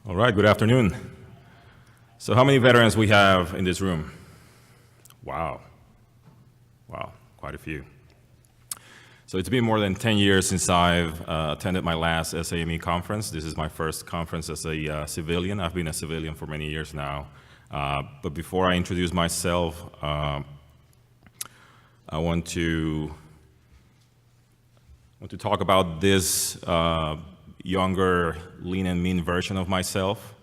All right, good afternoon. So how many veterans we have in this room? Wow, quite a few. So it's been more than 10 years since I've attended my last SAME conference. This is my first conference as a civilian. I've been a civilian for many years now. But before I introduce myself, I want to talk about this younger, lean and mean version of myself,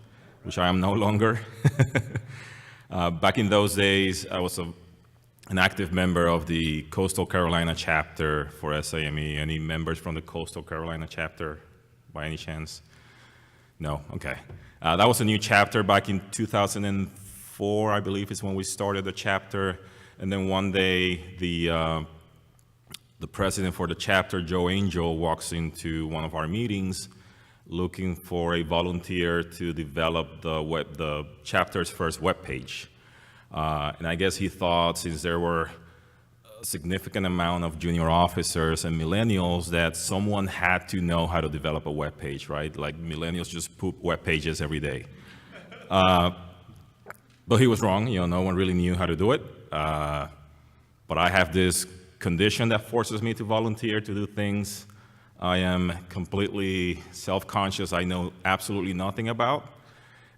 which I am no longer. Back in those days, I was an active member of the Coastal Carolina chapter for SAME. Any members from the Coastal Carolina chapter, by any chance? No? Okay. That was a new chapter back in 2004, I believe, is when we started the chapter. And then one day, the president for the chapter, Joe Angel, walks into one of our meetings looking for a volunteer to develop the chapter's first webpage. And I guess he thought, since there were a significant amount of junior officers and millennials, that someone had to know how to develop a web page, right? Like millennials just poop web pages every day. But he was wrong. No one really knew how to do it. But I have this condition that forces me to volunteer to do things I am completely self-conscious I know absolutely nothing about,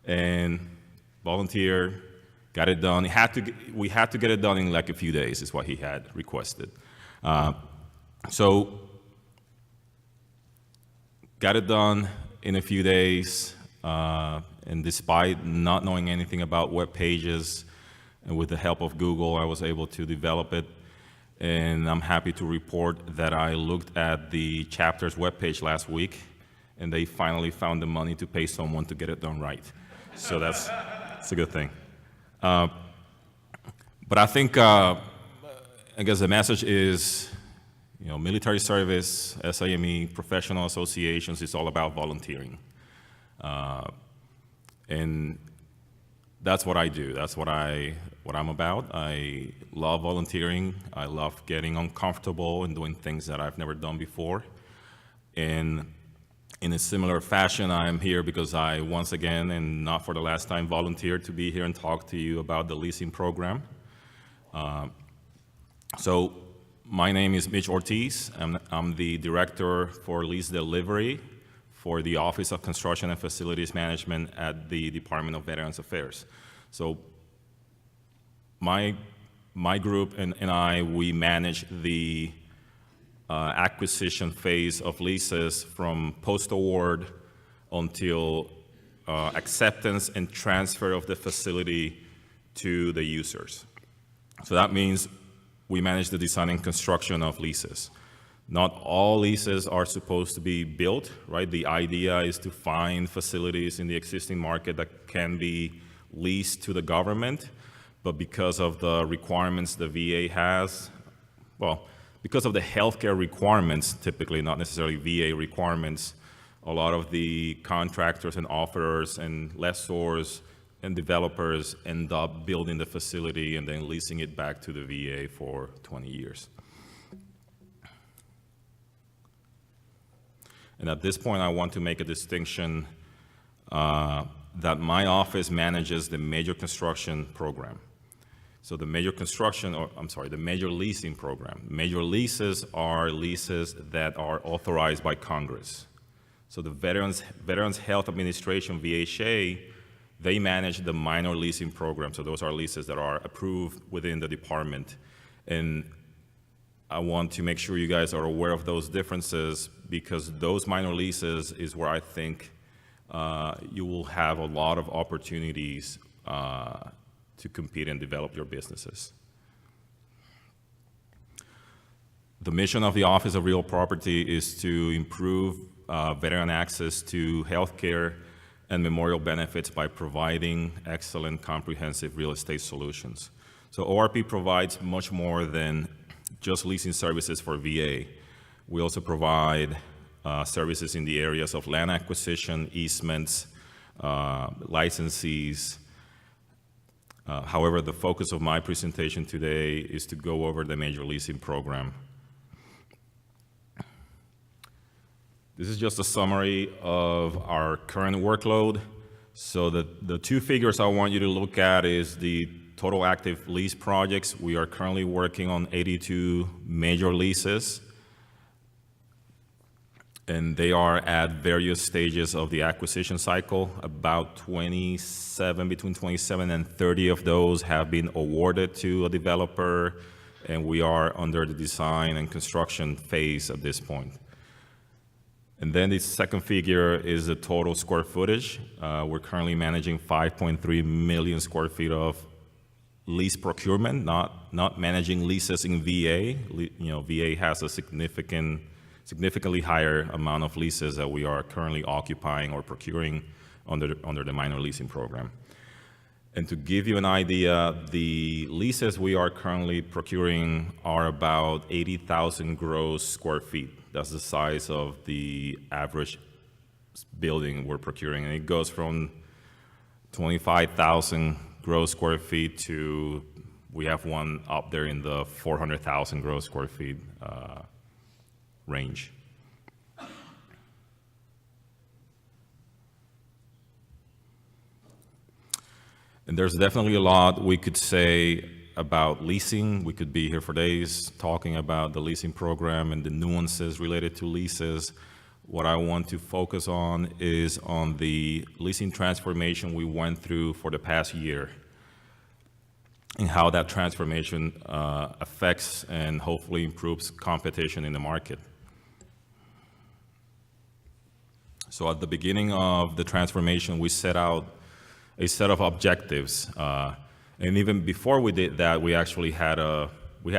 and volunteer. Got it done. We had to get it done in like a few days, is what he had requested. So got it done in a few days, and despite not knowing anything about web pages, and with the help of Google, I was able to develop it. And I'm happy to report that I looked at the chapter's webpage last week, and they finally found the money to pay someone to get it done right. So that's a good thing. But I think, I guess the message is, military service, SAME, professional associations, it's all about volunteering. And that's what I do. That's what I'm about. I love volunteering. I love getting uncomfortable and doing things that I've never done before. And in a similar fashion, I'm here because I, once again, and not for the last time, volunteered to be here and talk to you about the leasing program. So my name is Mitch Ortiz. I'm the director for lease delivery for the Office of Construction and Facilities Management at the Department of Veterans Affairs. So my group and I, we manage the acquisition phase of leases from post-award until acceptance and transfer of the facility to the users. So that means we manage the design and construction of leases. Not all leases are supposed to be built, right? The idea is to find facilities in the existing market that can be leased to the government, but because of the requirements the VA has, because of the healthcare requirements, typically not necessarily VA requirements, a lot of the contractors and offerers and lessors and developers end up building the facility and then leasing it back to the VA for 20 years. And at this point, I want to make a distinction that my office manages the major construction program. So the major leasing program. Major leases are leases that are authorized by Congress. So the Veterans Health Administration, VHA, they manage the minor leasing program. So those are leases that are approved within the department. And I want to make sure you guys are aware of those differences, because those minor leases is where I think you will have a lot of opportunities to compete and develop your businesses. The mission of the Office of Real Property is to improve veteran access to healthcare and memorial benefits by providing excellent comprehensive real estate solutions. So ORP provides much more than just leasing services for VA. We also provide services in the areas of land acquisition, easements, licensees. However, the focus of my presentation today is to go over the major leasing program. This is just a summary of our current workload. So the two figures I want you to look at is the total active lease projects. We are currently working on 82 major leases, and they are at various stages of the acquisition cycle. About between 27 and 30 of those have been awarded to a developer, and we are under the design and construction phase at this point. And then the second figure is the total square footage. We're currently managing 5.3 million square feet of lease procurement, not managing leases in VA. VA has a significantly higher amount of leases that we are currently occupying or procuring under the minor leasing program. And to give you an idea, the leases we are currently procuring are about 80,000 gross square feet. That's the size of the average building we're procuring. And it goes from 25,000 gross square feet to, we have one up there in the 400,000 gross square feet range. And there's definitely a lot we could say about leasing. We could be here for days talking about the leasing program and the nuances related to leases. What I want to focus on is on the leasing transformation we went through for the past year and how that transformation affects and hopefully improves competition in the market. So at the beginning of the transformation, we set out a set of objectives. And even before we did that, we actually had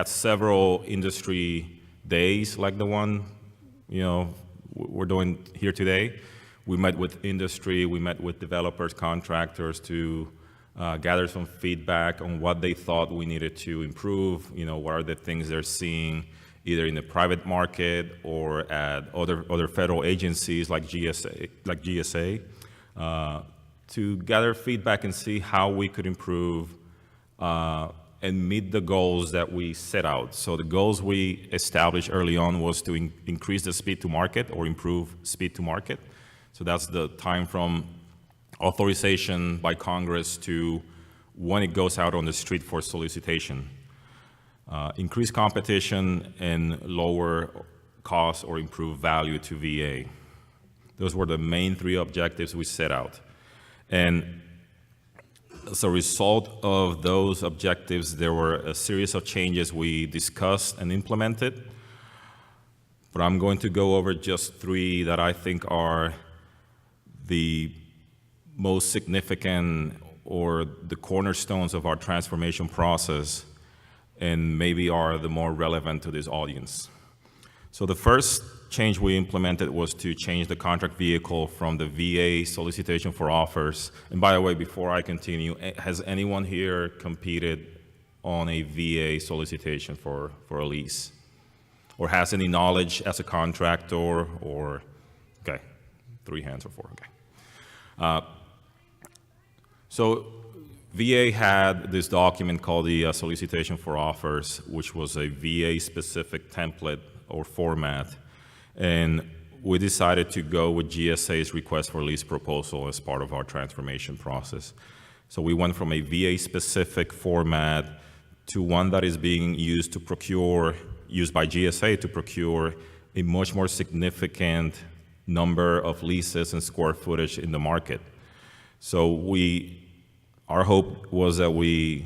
several industry days like the one we're doing here today. We met with industry, we met with developers, contractors to gather some feedback on what they thought we needed to improve. What are the things they're seeing either in the private market or at other federal agencies like GSA. To gather feedback and see how we could improve and meet the goals that we set out. So the goals we established early on was to increase the speed to market or improve speed to market. So that's the time from authorization by Congress to when it goes out on the street for solicitation. Increase competition and lower cost or improve value to VA. Those were the main three objectives we set out. And as a result of those objectives, there were a series of changes we discussed and implemented. But I'm going to go over just three that I think are the most significant or the cornerstones of our transformation process and maybe are the more relevant to this audience. So the first change we implemented was to change the contract vehicle from the VA solicitation for offers. And by the way, before I continue, has anyone here competed on a VA solicitation for a lease? Or has any knowledge as a contractor or, okay, 3 hands or 4, okay. So VA had this document called the solicitation for offers, which was a VA-specific template or format. And we decided to go with GSA's request for lease proposal as part of our transformation process. So we went from a VA-specific format to one that is being used by GSA to procure a much more significant number of leases and square footage in the market. So our hope was that we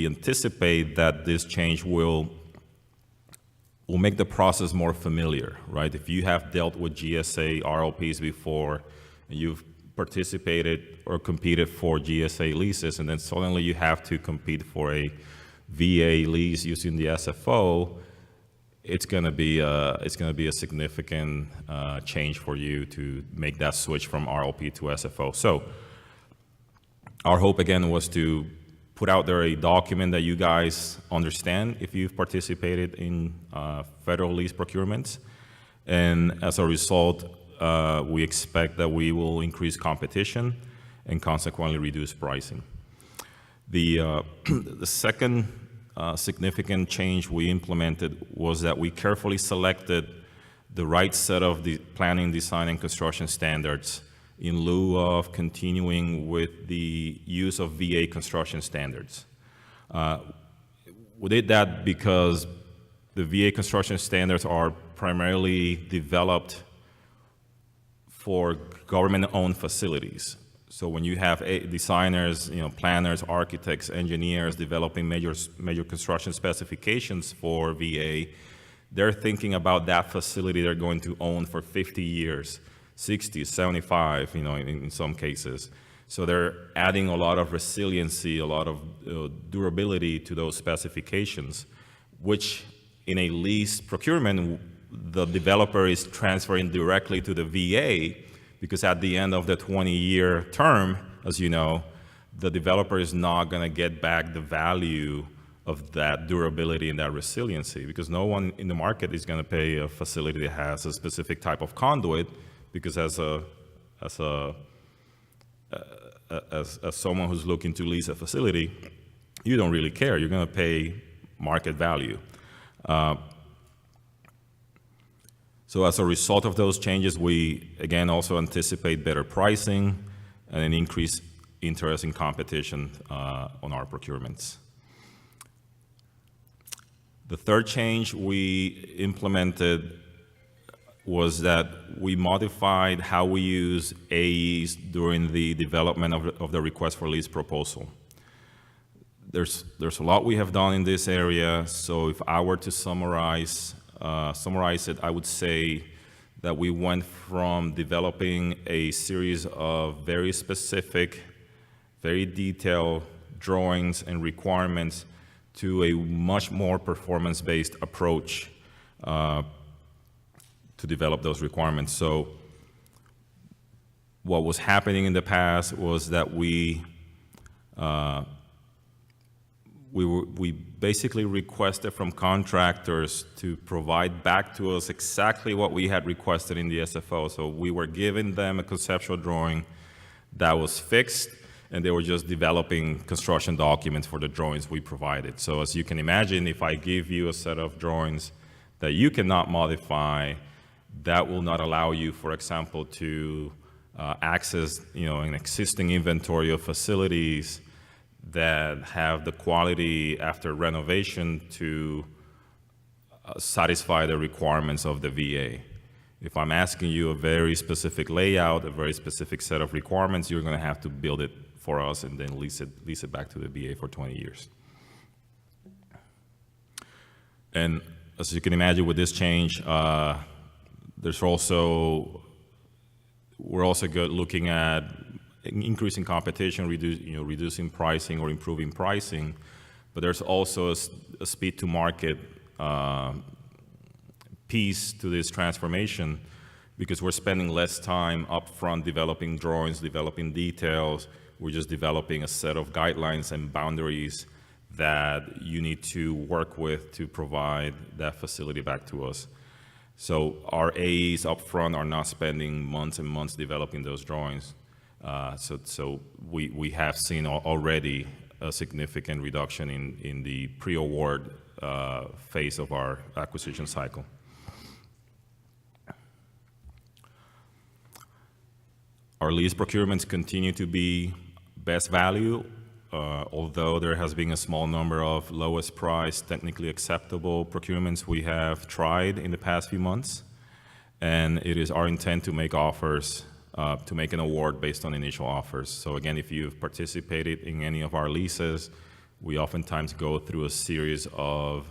anticipate that this change will make the process more familiar, right? If you have dealt with GSA RLPs before, and you've participated or competed for GSA leases, and then suddenly you have to compete for a VA lease using the SFO, it's going to be a significant change for you to make that switch from RLP to SFO. So our hope again was to put out there a document that you guys understand if you've participated in federal lease procurements. And as a result, we expect that we will increase competition and consequently reduce pricing. The second significant change we implemented was that we carefully selected the right set of the planning, design, and construction standards in lieu of continuing with the use of VA construction standards. We did that because the VA construction standards are primarily developed for government-owned facilities. So when you have designers, planners, architects, engineers developing major construction specifications for VA, they're thinking about that facility they're going to own for 50 years, 60, 75, in some cases. So they're adding a lot of resiliency, a lot of durability to those specifications, which in a lease procurement, the developer is transferring directly to the VA, because at the end of the 20-year term, as you know, the developer is not going to get back the value of that durability and that resiliency, because no one in the market is going to pay a facility that has a specific type of conduit, because as someone who's looking to lease a facility, you don't really care. You're going to pay market value. So as a result of those changes, we, again, also anticipate better pricing and an increased interest in competition on our procurements. The third change we implemented was that we modified how we use AEs during the development of the request for lease proposal. There's a lot we have done in this area, so if I were to summarize it, I would say that we went from developing a series of very specific, very detailed drawings and requirements to a much more performance-based approach to develop those requirements. So what was happening in the past was that we basically requested from contractors to provide back to us exactly what we had requested in the SFO. So we were giving them a conceptual drawing that was fixed, and they were just developing construction documents for the drawings we provided. So as you can imagine, if I give you a set of drawings that you cannot modify, that will not allow you, for example, to access an existing inventory of facilities that have the quality after renovation to satisfy the requirements of the VA. If I'm asking you a very specific layout, a very specific set of requirements, you're going to have to build it for us and then lease it back to the VA for 20 years. And as you can imagine, with this change, we're also looking at increasing competition, reducing pricing or improving pricing, but there's also a speed to market piece to this transformation, because we're spending less time upfront developing drawings, developing details. We're just developing a set of guidelines and boundaries that you need to work with to provide that facility back to us. So our AEs upfront are not spending months and months developing those drawings. So we have seen already a significant reduction in the pre-award phase of our acquisition cycle. Our lease procurements continue to be best value, although there has been a small number of lowest price, technically acceptable procurements we have tried in the past few months. And it is our intent to make offers, to make an award based on initial offers. So again, if you've participated in any of our leases, we oftentimes go through a series of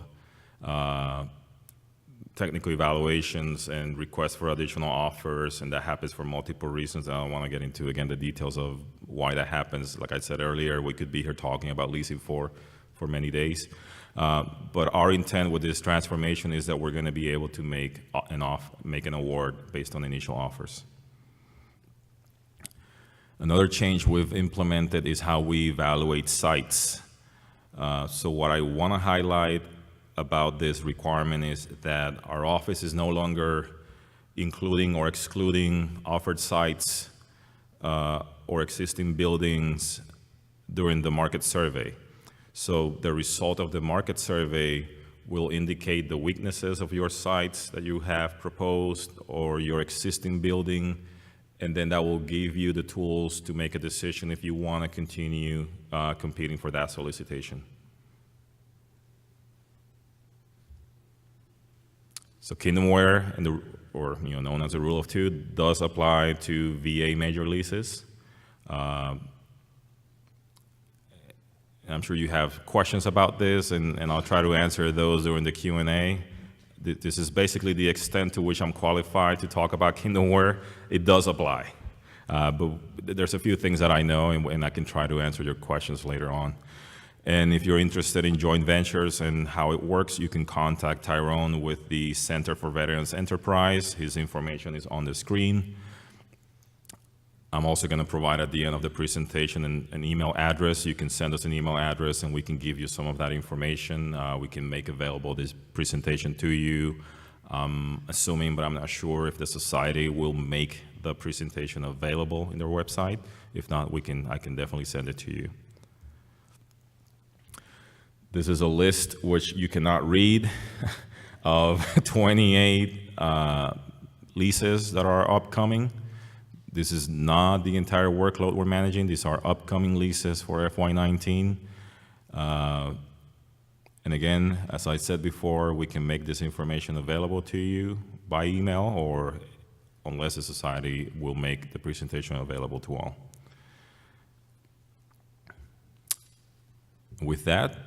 technical evaluations and requests for additional offers, and that happens for multiple reasons. I don't want to get into, again, the details of why that happens. Like I said earlier, we could be here talking about leasing for many days. But our intent with this transformation is that we're going to be able to make an award based on initial offers. Another change we've implemented is how we evaluate sites. So what I want to highlight about this requirement is that our office is no longer including or excluding offered sites or existing buildings during the market survey. So the result of the market survey will indicate the weaknesses of your sites that you have proposed or your existing building, and then that will give you the tools to make a decision if you want to continue competing for that solicitation. So Kingdomware, or known as the rule of two, does apply to VA major leases. I'm sure you have questions about this, and I'll try to answer those during the Q&A. This is basically the extent to which I'm qualified to talk about Kingdomware. It does apply, but there's a few things that I know, and I can try to answer your questions later on. And if you're interested in joint ventures and how it works, you can contact Tyrone with the Center for Veterans Enterprise. His information is on the screen. I'm also going to provide at the end of the presentation an email address. You can send us an email address and we can give you some of that information. We can make available this presentation to you, assuming, but I'm not sure if the society will make the presentation available in their website. If not, I can definitely send it to you. This is a list which you cannot read of 28 leases that are upcoming. This is not the entire workload we're managing. These are upcoming leases for FY19. And again, as I said before, we can make this information available to you by email, or unless the society will make the presentation available to all. With that,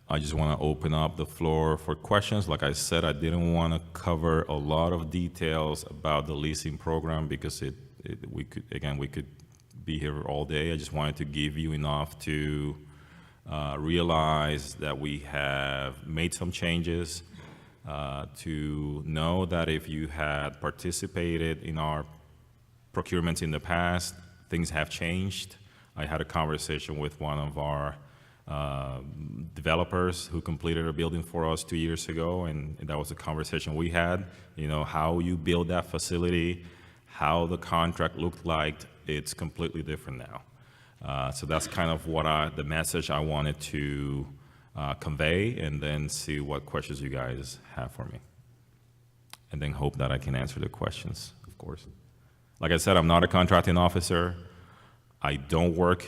I just want to open up the floor for questions. Like I said, I didn't want to cover a lot of details about the leasing program because we could be here all day. I just wanted to give you enough to realize that we have made some changes, to know that if you had participated in our procurements in the past, things have changed. I had a conversation with one of our developers who completed a building for us 2 years ago, and that was a conversation we had. How you build that facility, how the contract looked like, it's completely different now. So that's kind of the message I wanted to convey, and then see what questions you guys have for me. And then hope that I can answer the questions, of course. Like I said, I'm not a contracting officer. I don't work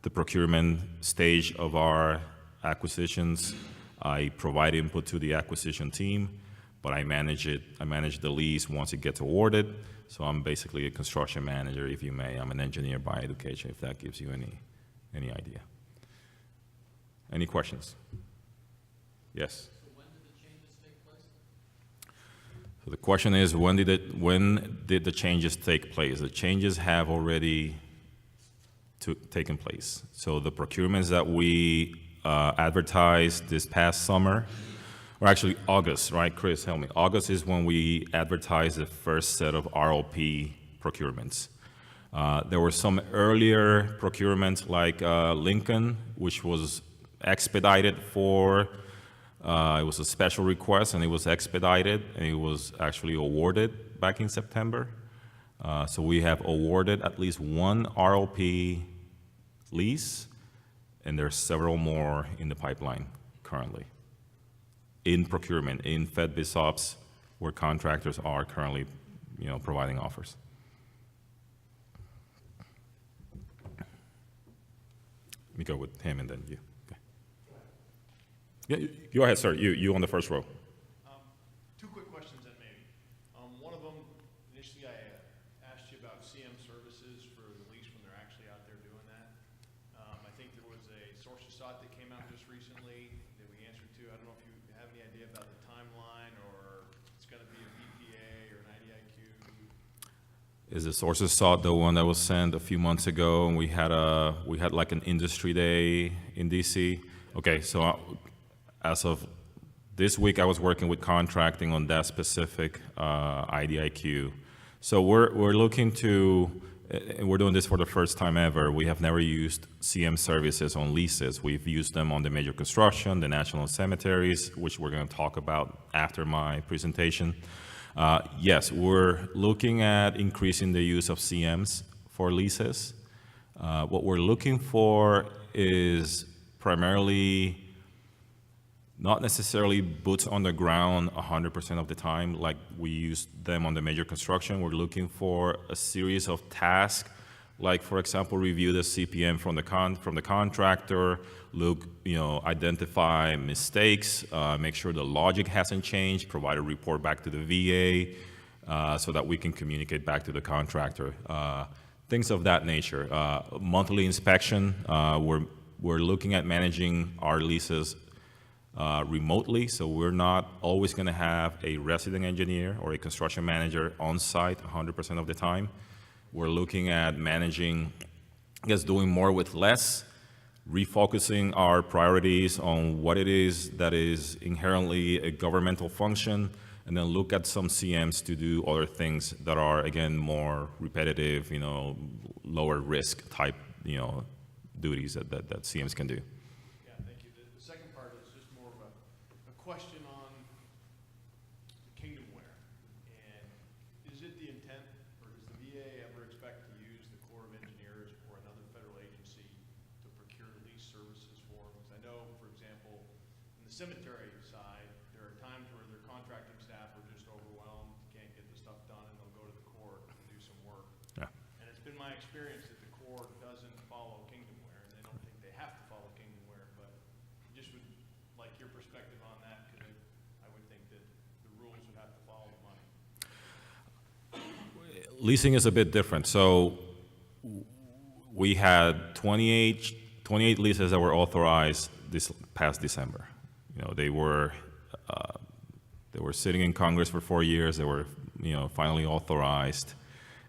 the procurement stage of our acquisitions. I provide input to the acquisition team, but I manage it. I manage the lease once it gets awarded. So I'm basically a construction manager, if you may. I'm an engineer by education, if that gives you any idea. Any questions? Yes? So when did the changes take place? So the question is, when did the changes take place? The changes have already taken place. So the procurements that we advertised this past summer, or actually August, right? Chris, help me. August is when we advertised the first set of RLP procurements. There were some earlier procurements like Lincoln, which was expedited for, it was a special request and it was expedited and it was actually awarded back in September. So we have awarded at least one RLP lease, and there's several more in the pipeline currently. In procurement, in FedBizOps, where contractors are currently, providing offers. Let me go with him and then you. Okay. Yeah, go ahead, sir. You on the first row. Two quick questions then, maybe. One of them, initially I asked you about CM services for the lease when they're actually out there doing that. I think there was a source of SOT that came out just recently that we answered to. I don't know if you have any idea about the timeline, or it's going to be a VPA or an IDIQ. Is the sources sought the one that was sent a few months ago, and we had like an industry day in DC? Okay, so as of this week, I was working with contracting on that specific IDIQ. So we're looking to, and we're doing this for the first time ever. We have never used CM services on leases. We've used them on the major construction, the national cemeteries, which we're going to talk about after my presentation. Yes, we're looking at increasing the use of CMs for leases. What we're looking for is primarily not necessarily boots on the ground 100% of the time like we use them on the major construction. We're looking for a series of tasks, like, for example, review the CPM from the contractor, identify mistakes, make sure the logic hasn't changed, provide a report back to the VA so that we can communicate back to the contractor. Things of that nature. Monthly inspection, we're looking at managing our leases remotely, so we're not always going to have a resident engineer or a construction manager on site 100% of the time. We're looking at managing, doing more with less, refocusing our priorities on what it is that is inherently a governmental function, and then look at some CMs to do other things that are, again, more repetitive, lower risk type, duties that CMs can do. Yeah, thank you. The second part is just more of a question on Kingdomware. And is it the intent, or does the VA ever expect to use the Corps of Engineers or another federal agency to procure lease services for them? Because I know, for example, in the cemetery side, there are times where their contracting staff are just overwhelmed, can't get the stuff done, and they'll go to the Corps to do some work. Yeah. And it's been my experience that the Corps doesn't follow Kingdomware, and they don't think they have to follow Kingdomware, but just would like your perspective on that, because I would think that the rules would have to follow the money. Leasing is a bit different. So we had 28 leases that were authorized this past December. They were sitting in Congress for 4 years. They were, finally authorized,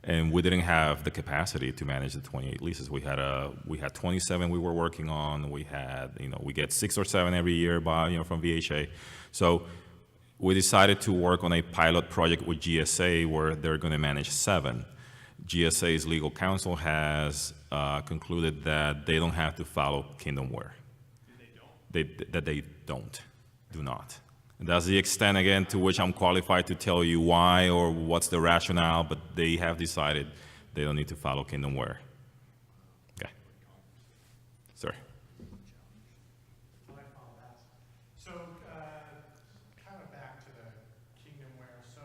and we didn't have the capacity to manage the 28 leases. We had 27 we were working on. We had, we get 6 or 7 every year from VHA. So we decided to work on a pilot project with GSA where they're going to manage 7. GSA's legal counsel has concluded that they don't have to follow Kingdomware. They do not. And that's the extent, again, to which I'm qualified to tell you why or what's the rationale, but they have decided they don't need to follow Kingdomware. Okay. Sorry. So, kind of back to the Kingdomware. So,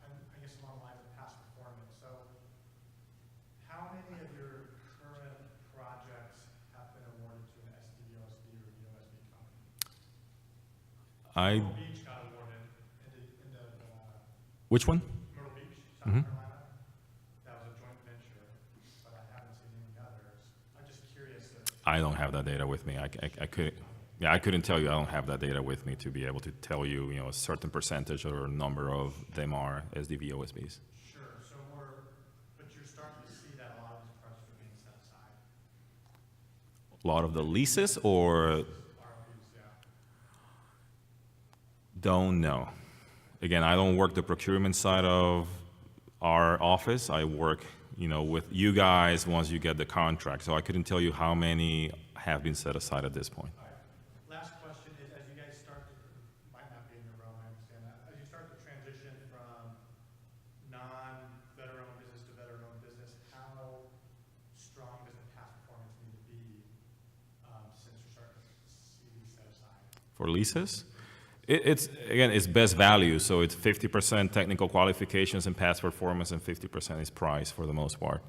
I guess along the lines of past performance. So, how many of your current projects have been awarded to an SDOSB or DOSB company? Myrtle Beach got awarded into Which one? Myrtle Beach, South Carolina. That was a joint venture, but I haven't seen any others. I'm just curious if I don't have that data with me. I couldn't tell you. I don't have that data with me to be able to tell you, a certain percentage or number of them are SDV OSBs. Sure. So but you're starting to see that a lot of these projects are being set aside. A lot of the leases, or RFPs, yeah. don't know. Again, I don't work the procurement side of our office. I work, with you guys once you get the contract. So I couldn't tell you how many have been set aside at this point. All right. Last question is, as you guys start to, might not be in your realm, I understand that. As you start to transition from non-veteran-owned business to veteran-owned business, how strong does the past performance need to be since you're starting to see these set aside? For leases, it's best value. So it's 50% technical qualifications and past performance, and 50% is price for the most part.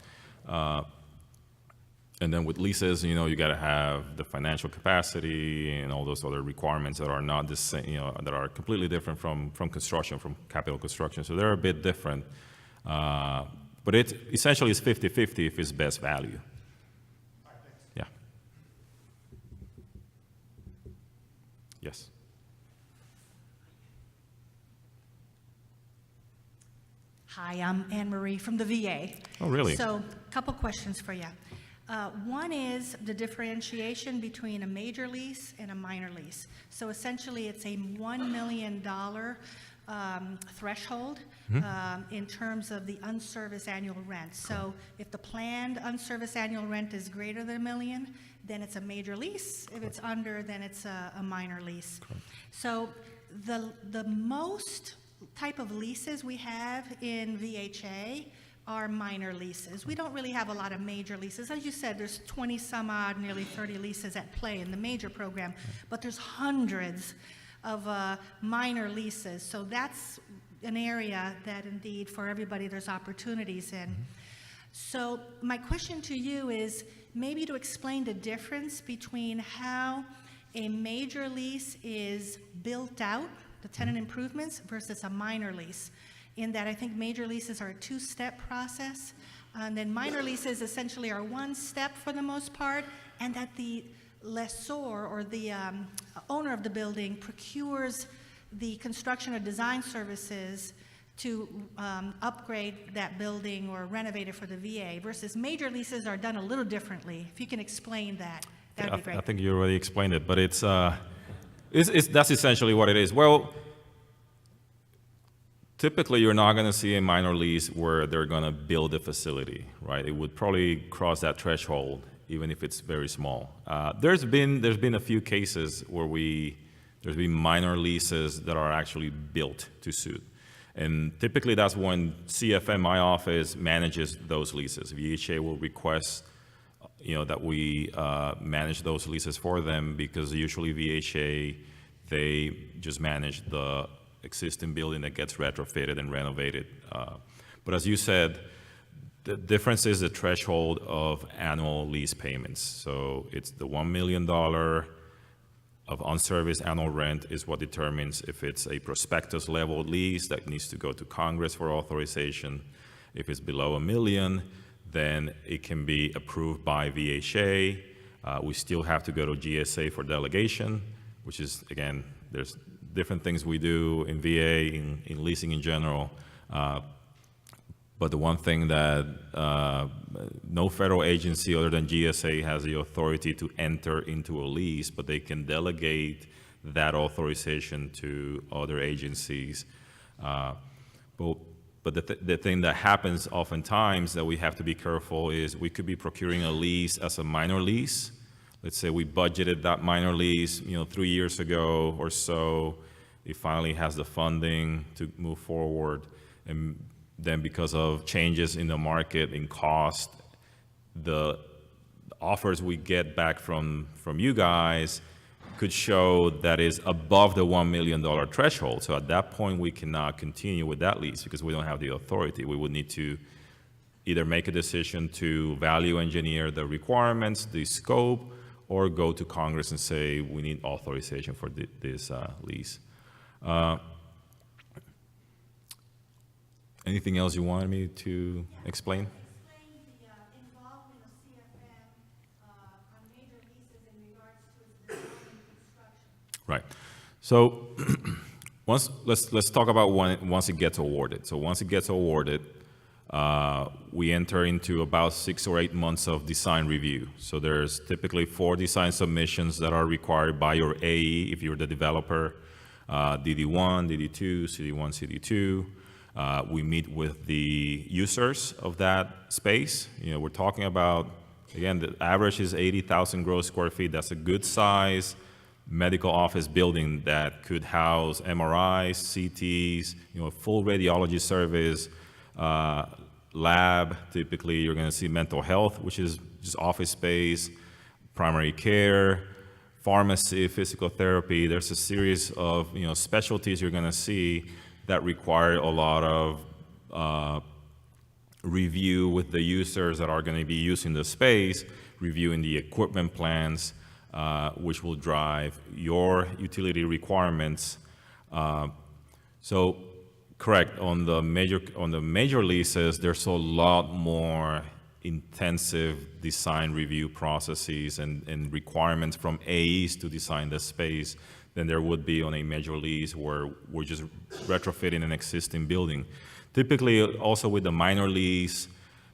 And then with leases, you got to have the financial capacity and all those other requirements that are not the same, that are completely different from construction, from capital construction. So they're a bit different. But it essentially is 50-50 if it's best value. All right, thanks. Yeah. Yes. Hi, I'm Anne Marie from the VA. Oh, really? So, a couple questions for you. One is the differentiation between a major lease and a minor lease. So essentially, it's a $1 million threshold in terms of the unserviced annual rent. So if the planned unserviced annual rent is greater than $1 million, then it's a major lease. If it's under, then it's a minor lease. So the most type of leases we have in VHA are minor leases. We don't really have a lot of major leases. As you said, there's 20 some odd, nearly 30 leases at play in the major program, but there's hundreds of minor leases. So that's an area that indeed for everybody there's opportunities in. So my question to you is maybe to explain the difference between how a major lease is built out, the tenant improvements, versus a minor lease. In that I think major leases are a two-step process, and then minor leases essentially are one step for the most part, and that the lessor or the owner of the building procures the construction or design services to upgrade that building or renovate it for the VA, versus major leases are done a little differently. If you can explain that, that would be great. I think you already explained it, but it's that's essentially what it is. Well, typically, you're not going to see a minor lease where they're going to build a facility, right? It would probably cross that threshold, even if it's very small. There's been a few cases where there's been minor leases that are actually built to suit, and typically that's when CFM, my office, manages those leases. VHA will request, that we manage those leases for them, because usually VHA, they just manage the existing building that gets retrofitted and renovated. But as you said, the difference is the threshold of annual lease payments. So it's the $1 million of unserviced annual rent is what determines if it's a prospectus level lease that needs to go to Congress for authorization. If it's below $1 million, then it can be approved by VHA. We still have to go to GSA for delegation, which is, again, there's different things we do in VA, in leasing in general. But the one thing that no federal agency other than GSA has the authority to enter into a lease, but they can delegate that authorization to other agencies. But the thing that happens oftentimes that we have to be careful is we could be procuring a lease as a minor lease. Let's say we budgeted that minor lease, 3 years ago or so. It finally has the funding to move forward, and then because of changes in the market, in cost, the offers we get back from you guys could show that is above the $1 million threshold. So at that point, we cannot continue with that lease because we don't have the authority. We would need to either make a decision to value engineer the requirements, the scope, or go to Congress and say we need authorization for this lease. Anything else you wanted me to explain? Explain the involvement of CFM on major leases in regards to its design and construction. Right. So let's talk about once it gets awarded. So once it gets awarded, we enter into about 6 or 8 months of design review. So there's typically 4 design submissions that are required by your AE if you're the developer, DD1, DD2, CD1, CD2. We meet with the users of that space. We're talking about, again, the average is 80,000 gross square feet. That's a good size medical office building that could house MRIs, CTs, full radiology service, lab. Typically, you're going to see mental health, which is just office space, primary care, pharmacy, physical therapy. There's a series of specialties you're going to see that require a lot of review with the users that are going to be using the space, reviewing the equipment plans, which will drive your utility requirements. So, correct, on the major leases, there's a lot more intensive design review processes and requirements from AEs to design the space than there would be on a major lease where we're just retrofitting an existing building. Typically, also with the minor lease,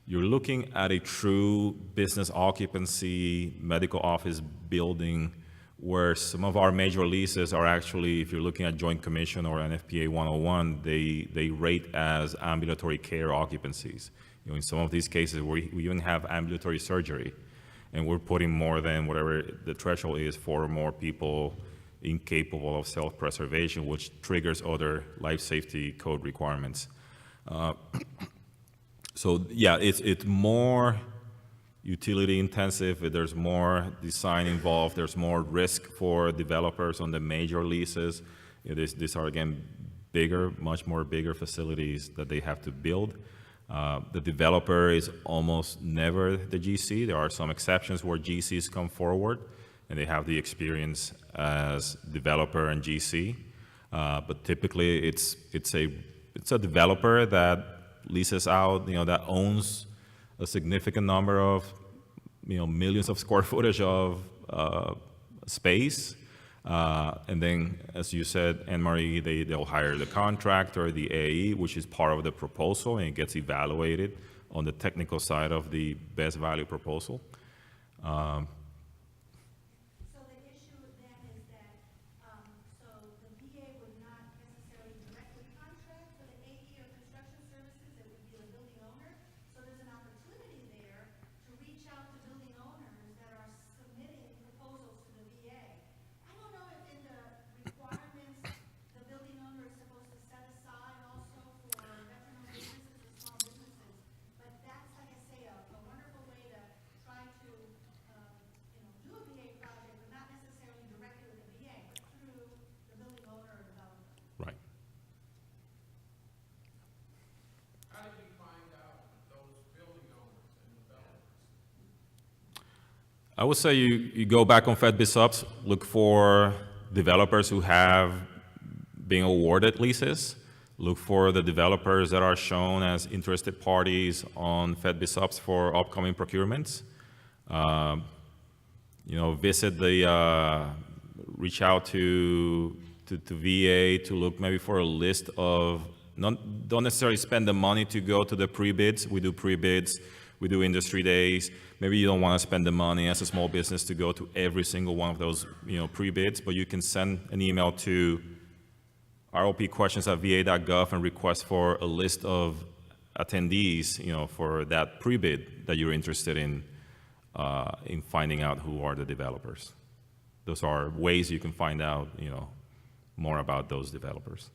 you're looking at a true business occupancy medical office building where some of our major leases are actually, if you're looking at Joint Commission or NFPA 101, they rate as ambulatory care occupancies. In some of these cases, we even have ambulatory surgery, and we're putting more than whatever the threshold is for more people incapable of self-preservation, which triggers other life safety code requirements. So yeah, it's more utility intensive. There's more design involved. There's more risk for developers on the major leases. These are again bigger, much more bigger facilities that they have to build. The developer is almost never the GC. There are some exceptions where GCs come forward and they have the experience as developer and GC. But typically it's a developer that leases out, that owns a significant number of, millions of square footage of space. And then, as you said, Anne-Marie, they'll hire the contractor, the AE, which is part of the proposal, and it gets evaluated on the technical side of the best value proposal. So the issue then is that, so the VA would not necessarily directly contract for the AE or construction services, it would be the building owner. So there's an opportunity there to reach out to building owners that are submitting proposals to the VA. I don't know if in the requirements, the building owner is supposed to set aside also for veteran-owned businesses or small businesses, but that's, like I say, a wonderful way to try to, do a VA project, but not necessarily directly with the VA, but through the building owner or developer. Right. How did you find out those building owners and developers? I would say you go back on FedBizUps, look for developers who have been awarded leases, look for the developers that are shown as interested parties on FedBizUps for upcoming procurements. Visit reach out to VA to look maybe for a list of, don't necessarily spend the money to go to the pre-bids. We do pre-bids, we do industry days. Maybe you don't want to spend the money as a small business to go to every single one of those, pre-bids, but you can send an email to ropquestions@va.gov and request for a list of attendees, for that pre-bid that you're interested in finding out who are the developers. Those are ways you can find out, more about those developers.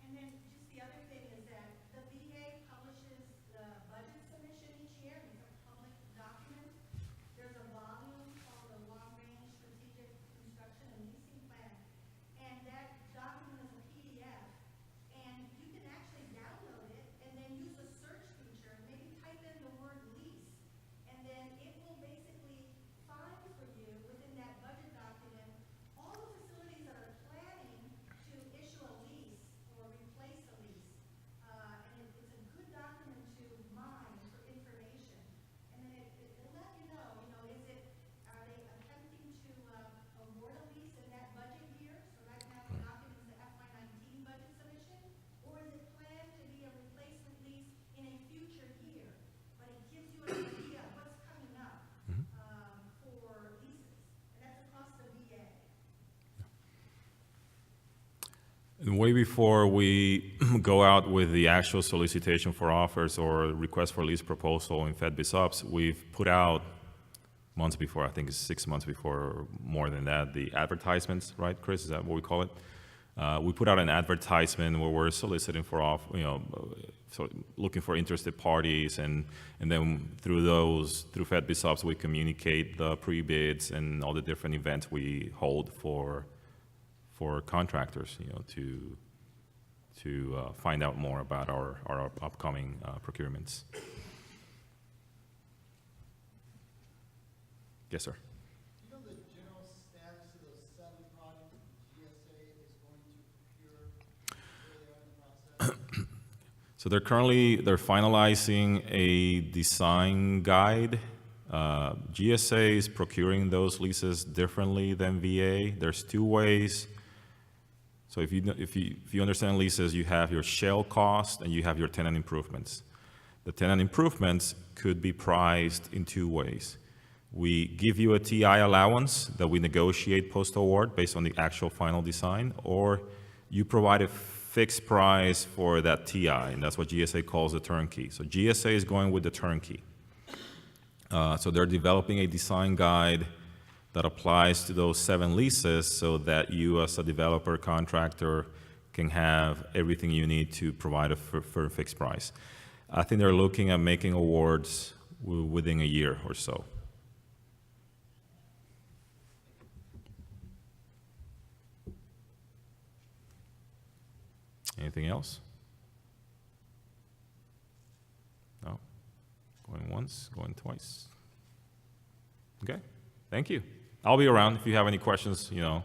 And then just the other thing is that the VA publishes the budget submission each year, and it's a public document. There's a volume called the Long Range Strategic Construction and Leasing Plan, and that document is a PDF, and you can actually download it and then use a search feature, maybe type in the word lease, and then it will basically find for you within that budget document all the facilities that are planning to issue a lease or replace a lease. And it's a good document to mine for information. And then it'll let you know, are they attempting to award a lease in that budget year? So right now the document is the FY19 budget submission, or is it planned to be a replacement lease in a future year? But it gives you an idea of what's coming up for leases, and that's across the VA. And way before we go out with the actual solicitation for offers or request for lease proposal in FedBizUps, we've put out months before, I think it's 6 months before, or more than that, the advertisements, right, Chris? Is that what we call it? We put out an advertisement where we're soliciting for so looking for interested parties, and then through FedBizUps, we communicate the pre-bids and all the different events we hold for contractors, to find out more about our upcoming procurements. Yes, sir. Do you know the general status of those 7 projects that the GSA is going to procure, where they are in the process? So they're finalizing a design guide. GSA is procuring those leases differently than VA. There's 2 ways. So if you understand leases, you have your shell cost and you have your tenant improvements. The tenant improvements could be priced in 2 ways. We give you a TI allowance that we negotiate post-award based on the actual final design, or you provide a fixed price for that TI, and that's what GSA calls the turnkey. So GSA is going with the turnkey. So they're developing a design guide that applies to those 7 leases so that you as a developer contractor can have everything you need to provide a fixed price. I think they're looking at making awards within a year or so. Anything else? No? Going once, going twice. Okay, thank you. I'll be around if you have any questions, you know.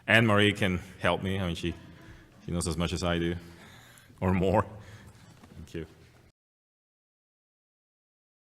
Anne Marie can help me. I mean, she knows as much as I do, or more.